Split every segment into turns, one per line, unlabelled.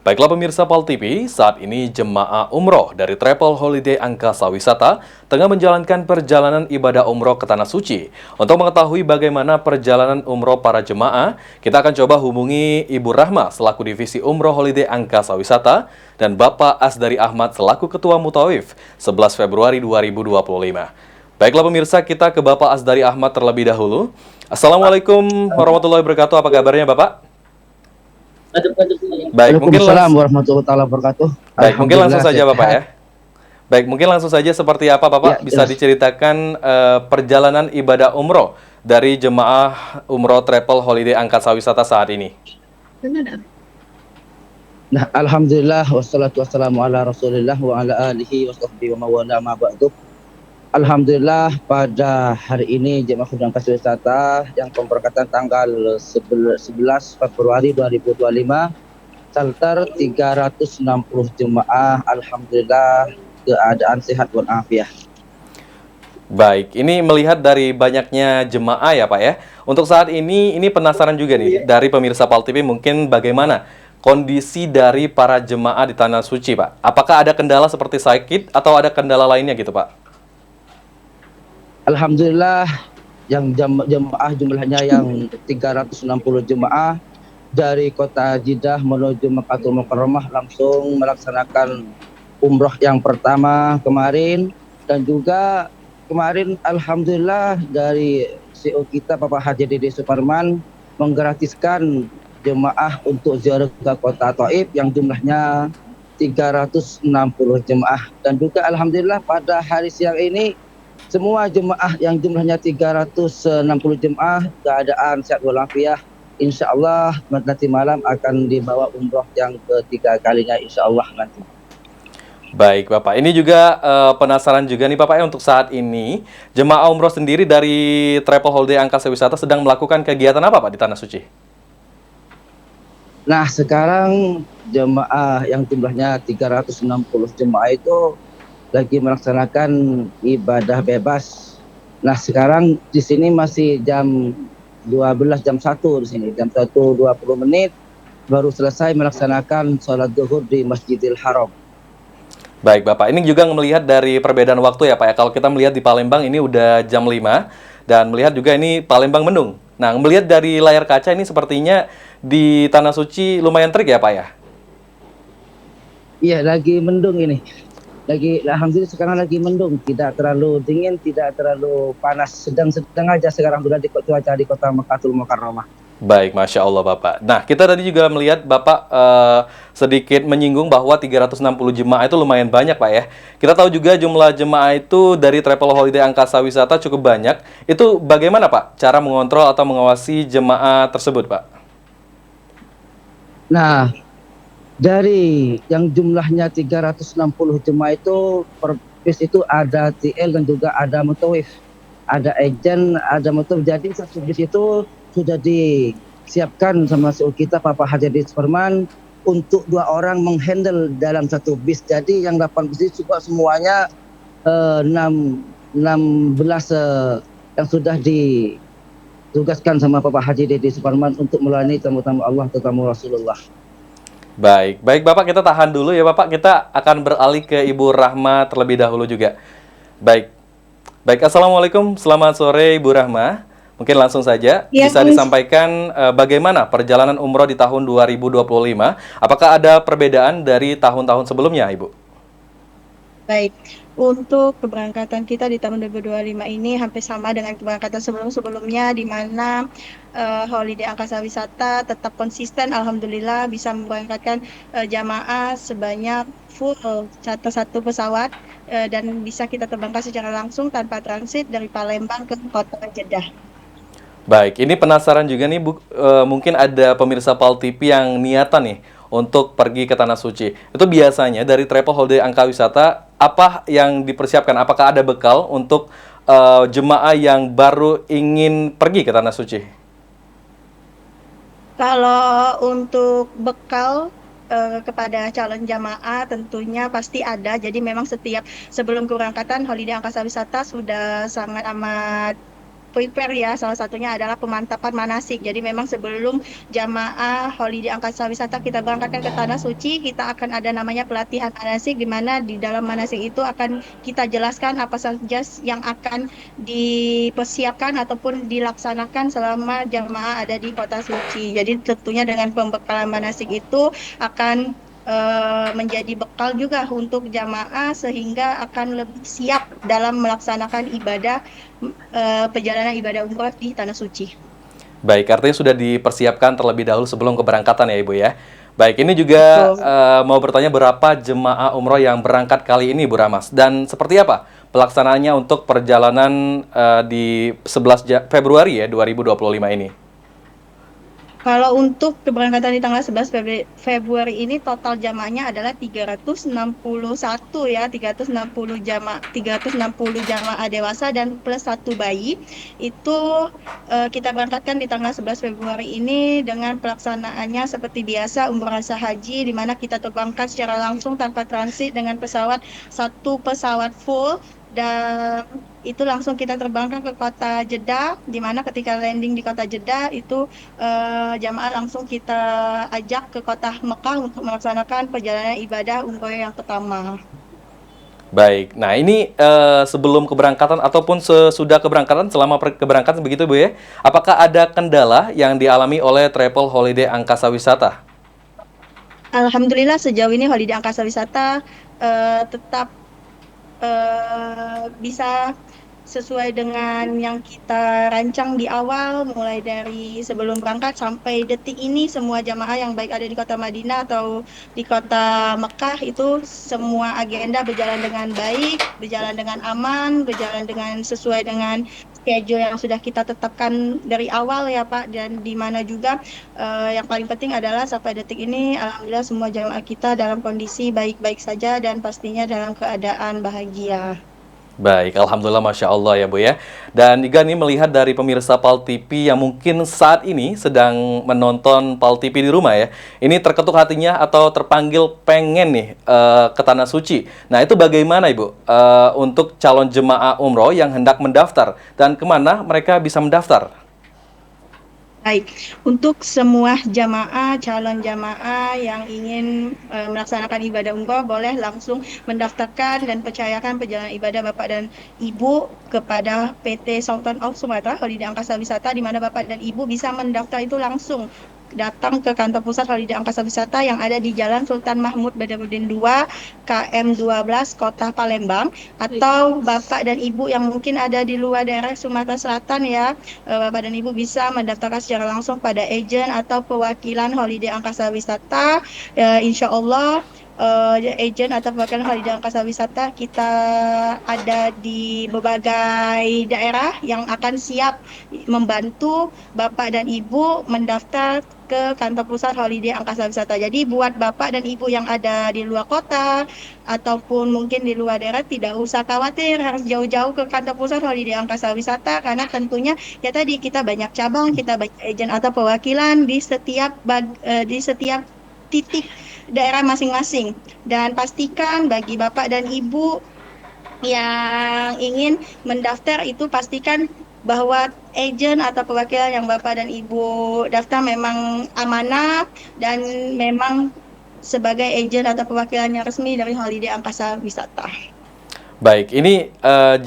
Baiklah pemirsa Pal TV, saat ini jemaah umroh dari Travel Holiday Angkasa Wisata tengah menjalankan perjalanan ibadah umroh ke Tanah Suci. Untuk mengetahui bagaimana perjalanan umroh para jemaah, kita akan coba hubungi Ibu Rahma selaku Divisi Umroh Holiday Angkasa Wisata dan Bapak Asdari Ahmad selaku Ketua Mutawif 11 Februari 2025. Baiklah pemirsa, kita ke Bapak Asdari Ahmad terlebih dahulu. Assalamualaikum warahmatullahi wabarakatuh, apa kabarnya Bapak? Baik, mungkin
Waalaikumsalam warahmatullahi wabarakatuh.
mungkin langsung
Alhamdulillah
saja Bapak
sehat.
ya. Baik, mungkin langsung saja seperti apa
Ya,
Bapak bisa
jelas.
diceritakan perjalanan ibadah umroh dari jemaah umroh Travel Holiday Angkasa Wisata saat ini?
Nah, alhamdulillah wassalatu wassalamu ala Rasulillah wa ala alihi wa sahbihi wa mawala ma ba'du. Alhamdulillah pada hari ini jemaah Holiday Angkasa Wisata yang pemberangkatan tanggal 11 Februari 2025 charter 360 jemaah, alhamdulillah keadaan sehat walafiat.
Baik, ini melihat dari banyaknya jemaah ya Pak ya. Untuk saat ini penasaran juga nih dari pemirsa Pal TV mungkin bagaimana kondisi dari para jemaah di Tanah Suci Pak. Apakah ada kendala seperti sakit atau ada kendala lainnya gitu Pak?
Alhamdulillah yang jemaah jumlahnya yang 360 jemaah dari kota Jeddah menuju Makkahul Mukarramah langsung melaksanakan umroh yang pertama kemarin, dan juga kemarin alhamdulillah dari CEO kita Bapak Haji Dede Suparman menggratiskan jemaah untuk ziarah ke kota Taif yang jumlahnya 360 jemaah, dan juga alhamdulillah pada hari siang ini semua jemaah yang jumlahnya 360 jemaah keadaan sehat walafiat. Insya Allah nanti malam akan dibawa umroh yang ketiga kalinya insya Allah nanti.
Baik Bapak, ini juga penasaran juga nih Bapak ya untuk saat ini jemaah umroh sendiri dari Travel Holiday Angkasa Wisata sedang melakukan kegiatan apa Pak di Tanah Suci?
Nah sekarang jemaah yang jumlahnya 360 jemaah itu lagi melaksanakan ibadah bebas. Nah sekarang di sini masih jam 12 jam 1 di sini, jam 1:20 baru selesai melaksanakan sholat zuhur di Masjidil Haram.
Baik Bapak, ini juga melihat dari perbedaan waktu ya Pak ya. Kalau kita melihat di Palembang ini udah jam 5 dan melihat juga ini Palembang mendung. Nah, melihat dari layar kaca ini sepertinya di Tanah Suci lumayan terik ya Pak ya?
Iya lagi mendung ini. Alhamdulillah sekarang lagi mendung, tidak terlalu dingin, tidak terlalu panas, sedang-sedang aja sekarang sudah di cuaca di kota Makkahul Mukarramah.
Baik, Masya Allah Bapak. Nah, kita tadi juga melihat Bapak sedikit menyinggung bahwa 360 jemaah itu lumayan banyak Pak ya. Kita tahu juga jumlah jemaah itu dari Travel Holiday Angkasa Wisata cukup banyak. Itu bagaimana Pak cara mengontrol atau mengawasi jemaah tersebut Pak?
Nah, dari yang jumlahnya 360 jemaah itu per bis itu ada TL dan juga ada mutawif, ada agen, ada mutawif. Jadi satu bis itu sudah disiapkan sama CEO kita Bapak Haji Suparman untuk 2 orang menghandle dalam satu bis. Jadi yang 8 bis itu juga semuanya 16 yang sudah ditugaskan sama Bapak Haji Dede Suparman untuk melayani tamu-tamu Allah, tamu Rasulullah.
Baik, baik Bapak, kita tahan dulu ya Bapak. Kita akan beralih ke Ibu Rahma terlebih dahulu juga. Baik, baik. Assalamualaikum, selamat sore Ibu Rahma. Mungkin langsung saja
Ya,
bisa disampaikan bagaimana perjalanan umroh di tahun 2025. Apakah ada perbedaan dari tahun-tahun sebelumnya, Ibu?
baik. Untuk keberangkatan kita di tahun 2025 ini hampir sama dengan keberangkatan sebelum-sebelumnya, di mana Holiday Angkasa Wisata tetap konsisten, alhamdulillah bisa memberangkatkan jamaah sebanyak full charter satu pesawat, dan bisa kita terbangkan secara langsung tanpa transit dari Palembang ke kota Jeddah.
Baik, ini penasaran juga nih, Bu. Mungkin ada pemirsa Pal TV yang niatan nih untuk pergi ke Tanah Suci. Itu biasanya dari Travel Holiday Angkasa Wisata, apa yang dipersiapkan? Apakah ada bekal untuk jemaah yang baru ingin pergi ke Tanah Suci?
Kalau untuk bekal kepada calon jamaah tentunya pasti ada. Jadi memang sebelum keberangkatan Holiday Angkasa Wisata sudah sangat amat prepare ya, salah satunya adalah pemantapan manasik. Jadi memang sebelum jamaah Holiday Angkasa Wisata kita berangkatkan ke Tanah Suci, kita akan ada namanya pelatihan manasik, di mana di dalam manasik itu akan kita jelaskan apa saja yang akan dipersiapkan ataupun dilaksanakan selama jamaah ada di Kota Suci. Jadi tentunya dengan pembekalan manasik itu akan menjadi bekal juga untuk jamaah sehingga akan lebih siap dalam melaksanakan ibadah perjalanan ibadah umroh di Tanah Suci.
Baik, artinya sudah dipersiapkan terlebih dahulu sebelum keberangkatan ya Ibu ya. Baik, ini juga
Betul.
mau bertanya berapa jemaah umroh yang berangkat kali ini Bu Ramas dan seperti apa pelaksanaannya untuk perjalanan di 11 Februari ya 2025 ini?
Kalau untuk keberangkatan di tanggal 11 Februari ini total jamaahnya adalah 361 ya, 360 jamaah dewasa dan plus 1 bayi. Itu kita berangkatkan di tanggal 11 Februari ini dengan pelaksanaannya seperti biasa umroh rasa haji, di mana kita terbangkan secara langsung tanpa transit dengan satu pesawat full, dan itu langsung kita terbangkan ke kota Jeddah, di mana ketika landing di kota Jeddah itu jamaah langsung kita ajak ke kota Mekah untuk melaksanakan perjalanan ibadah umroh yang pertama.
Baik, nah ini sebelum keberangkatan ataupun sesudah keberangkatan, selama keberangkatan begitu Bu ya, apakah ada kendala yang dialami oleh Travel Holiday Angkasa Wisata?
Alhamdulillah sejauh ini Holiday Angkasa Wisata tetap bisa sesuai dengan yang kita rancang di awal, mulai dari sebelum berangkat sampai detik ini semua jamaah yang baik ada di kota Madinah atau di kota Mekah itu semua agenda berjalan dengan baik, berjalan dengan aman, berjalan dengan sesuai dengan schedule yang sudah kita tetapkan dari awal ya Pak, dan di mana juga yang paling penting adalah sampai detik ini alhamdulillah semua jamaah kita dalam kondisi baik-baik saja dan pastinya dalam keadaan bahagia.
Baik, Alhamdulillah Masya Allah ya Bu ya. Dan juga nih melihat dari pemirsa PAL TV yang mungkin saat ini sedang menonton PAL TV di rumah ya. Ini terketuk hatinya atau terpanggil pengen nih ke Tanah Suci. Nah itu bagaimana Ibu untuk calon jemaah umroh yang hendak mendaftar dan kemana mereka bisa mendaftar?
Baik, untuk semua jamaah, calon jamaah yang ingin melaksanakan ibadah umroh boleh langsung mendaftarkan dan percayakan perjalanan ibadah Bapak dan Ibu kepada PT Sultan of Sumatra Holiday Angkasa Wisata, di mana Bapak dan Ibu bisa mendaftar itu langsung datang ke kantor pusat Holiday Angkasa Wisata yang ada di Jalan Sultan Mahmud Badruddin 2 KM 12 Kota Palembang, atau Bapak dan Ibu yang mungkin ada di luar daerah Sumatera Selatan ya, Bapak dan Ibu bisa mendaftarkan secara langsung pada agen atau perwakilan Holiday Angkasa Wisata. Insya Allah agen atau perwakilan Holiday Angkasa Wisata kita ada di berbagai daerah yang akan siap membantu Bapak dan Ibu mendaftar ke kantor pusat Holiday Angkasa Wisata. Jadi buat Bapak dan Ibu yang ada di luar kota ataupun mungkin di luar daerah tidak usah khawatir harus jauh-jauh ke kantor pusat Holiday Angkasa Wisata, karena tentunya ya tadi kita banyak cabang, kita banyak agen atau perwakilan di setiap titik daerah masing-masing. Dan pastikan bagi Bapak dan Ibu yang ingin mendaftar itu pastikan bahwa agen atau perwakilan yang Bapak dan Ibu daftar memang amanah dan memang sebagai agen atau perwakilan yang resmi dari Holiday Angkasa Wisata.
Baik, ini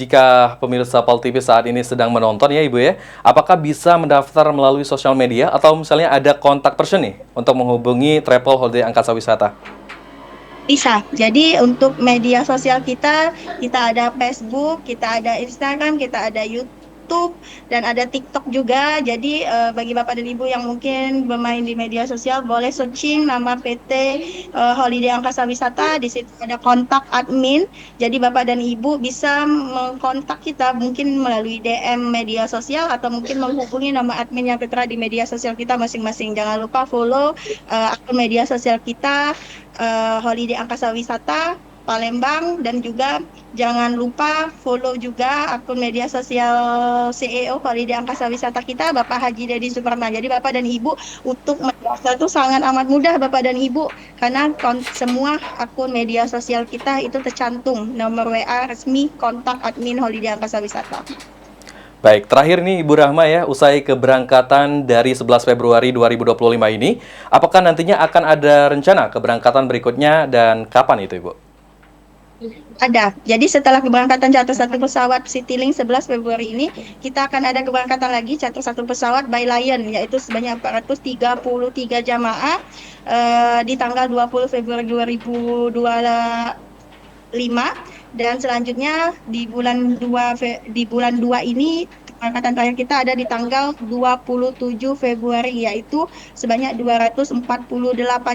jika pemirsa PAL TV saat ini sedang menonton ya Ibu ya, apakah bisa mendaftar melalui sosial media atau misalnya ada kontak person nih untuk menghubungi Travel Holiday Angkasa Wisata?
Bisa. Jadi untuk media sosial kita ada Facebook, kita ada Instagram, kita ada YouTube, dan ada TikTok juga. Jadi bagi Bapak dan Ibu yang mungkin bermain di media sosial boleh searching nama PT Holiday Angkasa Wisata. Di situ ada kontak admin. Jadi Bapak dan Ibu bisa mengkontak kita mungkin melalui DM media sosial atau mungkin menghubungi nama admin yang tertera di media sosial kita masing-masing. Jangan lupa follow akun media sosial kita Holiday Angkasa Wisata Palembang, dan juga jangan lupa follow juga akun media sosial CEO Holiday Angkasa Wisata kita, Bapak Haji Dedi Suparman. Jadi Bapak dan Ibu untuk mendaftar itu sangat amat mudah Bapak dan Ibu, karena semua akun media sosial kita itu tercantum nomor WA resmi kontak admin Holiday Angkasa Wisata.
Baik, terakhir nih Ibu Rahma ya, usai keberangkatan dari 11 Februari 2025 ini, apakah nantinya akan ada rencana keberangkatan berikutnya dan kapan itu Ibu?
Ada. Jadi setelah keberangkatan charter satu pesawat Citylink 11 Februari ini, kita akan ada keberangkatan lagi charter satu pesawat by Lion, yaitu sebanyak 433 jamaah di tanggal 20 Februari 2025, dan selanjutnya di bulan 2 ini keberangkatan terakhir kita ada di tanggal 27 Februari, yaitu sebanyak 248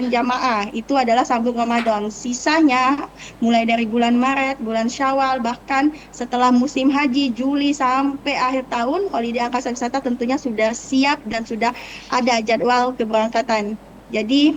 jamaah. Itu adalah sambung Ramadan. Sisanya mulai dari bulan Maret, bulan Syawal, bahkan setelah musim haji Juli sampai akhir tahun, Holiday Angkasa Wisata tentunya sudah siap dan sudah ada jadwal keberangkatan. Jadi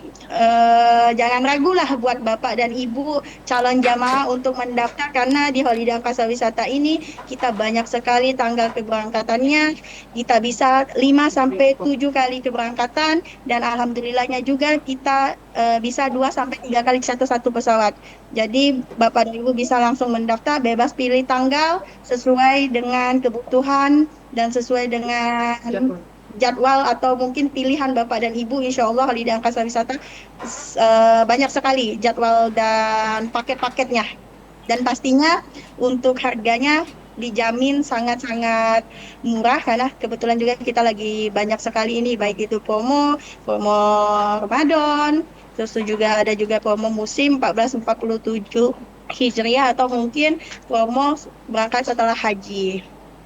jangan ragulah buat Bapak dan Ibu calon jamaah untuk mendaftar, karena di Holiday Angkasa Wisata ini kita banyak sekali tanggal keberangkatannya. Kita bisa 5 sampai 7 kali keberangkatan, dan alhamdulillahnya juga kita bisa 2 sampai 3 kali satu pesawat. Jadi Bapak dan Ibu bisa langsung mendaftar, bebas pilih tanggal sesuai dengan kebutuhan dan sesuai dengan jadwal atau mungkin pilihan Bapak dan Ibu. Insya Allah Holiday Angkasa Wisata banyak sekali jadwal dan paket-paketnya, dan pastinya untuk harganya dijamin sangat-sangat murah, karena kebetulan juga kita lagi banyak sekali ini, baik itu promo Ramadan, terus juga ada juga promo musim 1447 Hijriah, atau mungkin promo berangkat setelah haji.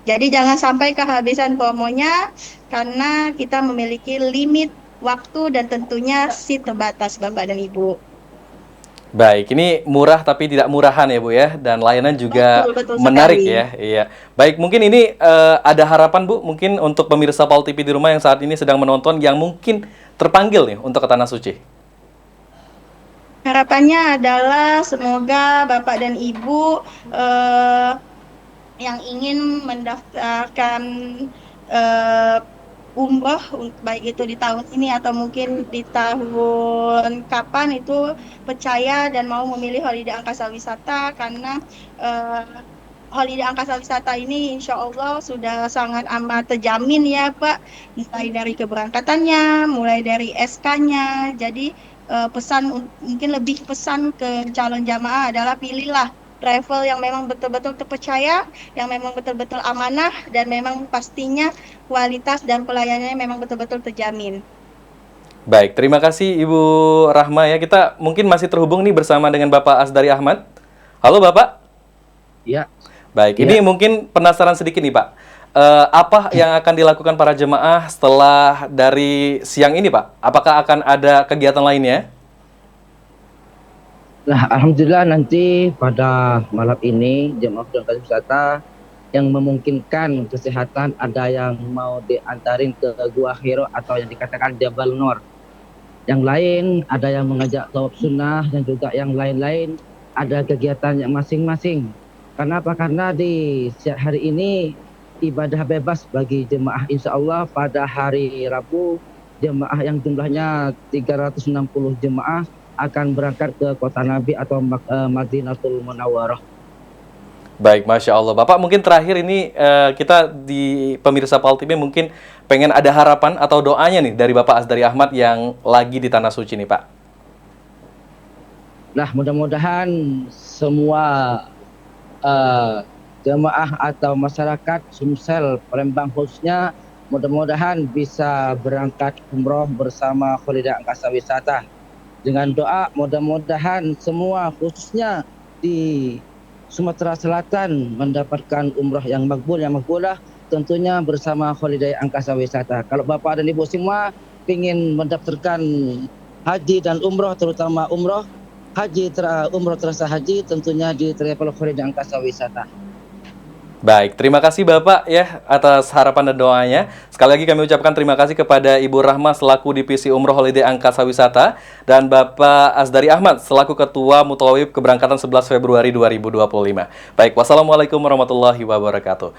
Jadi jangan sampai kehabisan promonya, karena kita memiliki limit waktu dan tentunya seat terbatas Bapak dan Ibu.
Baik, ini murah tapi tidak murahan ya Bu ya, dan layanan juga
Betul
menarik
sekali.
ya. Iya. Baik, mungkin ini ada harapan Bu, mungkin untuk pemirsa Paul TV di rumah yang saat ini sedang menonton, yang mungkin terpanggil nih untuk ke Tanah Suci.
Harapannya adalah semoga Bapak dan Ibu yang ingin mendaftarkan umroh, baik itu di tahun ini atau mungkin di tahun kapan, itu percaya dan mau memilih Holiday Angkasa Wisata, karena Holiday Angkasa Wisata ini insya Allah sudah sangat amat terjamin ya Pak, mulai dari keberangkatannya, mulai dari SK-nya. Jadi mungkin lebih pesan ke calon jamaah adalah pilihlah travel yang memang betul-betul terpercaya, yang memang betul-betul amanah, dan memang pastinya kualitas dan pelayanannya memang betul-betul terjamin.
Baik, terima kasih Ibu Rahma ya. Kita mungkin masih terhubung nih bersama dengan Bapak Asdari Ahmad. Halo Bapak.
Ya.
Baik,
Ya.
ini mungkin penasaran sedikit nih Pak. Apa yang akan dilakukan para jemaah setelah dari siang ini Pak? Apakah akan ada kegiatan lainnya?
Nah, alhamdulillah nanti pada malam ini jemaah Angkasa Wisata yang memungkinkan kesehatan, ada yang mau diantarin ke Gua Hiro atau yang dikatakan Jabal Nur. Yang lain ada yang mengajak tawaf sunnah, dan juga yang lain-lain ada kegiatan yang masing-masing. Kenapa? Karena di hari ini ibadah bebas bagi jemaah, insya Allah pada hari Rabu jemaah yang jumlahnya 360 jemaah akan berangkat ke kota Nabi atau Madinatul Munawwarah.
Baik, Masya Allah. Bapak mungkin terakhir ini kita di pemirsa Paul TV mungkin pengen ada harapan atau doanya nih dari Bapak Asdari Ahmad yang lagi di Tanah Suci nih Pak.
Nah, mudah-mudahan semua jemaah atau masyarakat Sumsel Palembang khususnya mudah-mudahan bisa berangkat umroh bersama Holiday Angkasa Wisata. Dengan doa mudah-mudahan semua khususnya di Sumatera Selatan mendapatkan umroh yang makbulah tentunya bersama Holiday Angkasa Wisata. Kalau Bapak dan Ibu semua ingin mendaftarkan haji dan umroh, terutama umroh terasa haji, tentunya di Travel Holiday Angkasa Wisata.
Baik, terima kasih Bapak ya atas harapan dan doanya. Sekali lagi kami ucapkan terima kasih kepada Ibu Rahma selaku Divisi Umroh Holiday Angkasa Wisata dan Bapak Asdari Ahmad selaku Ketua Mutawif Keberangkatan 11 Februari 2025. Baik, wassalamualaikum warahmatullahi wabarakatuh.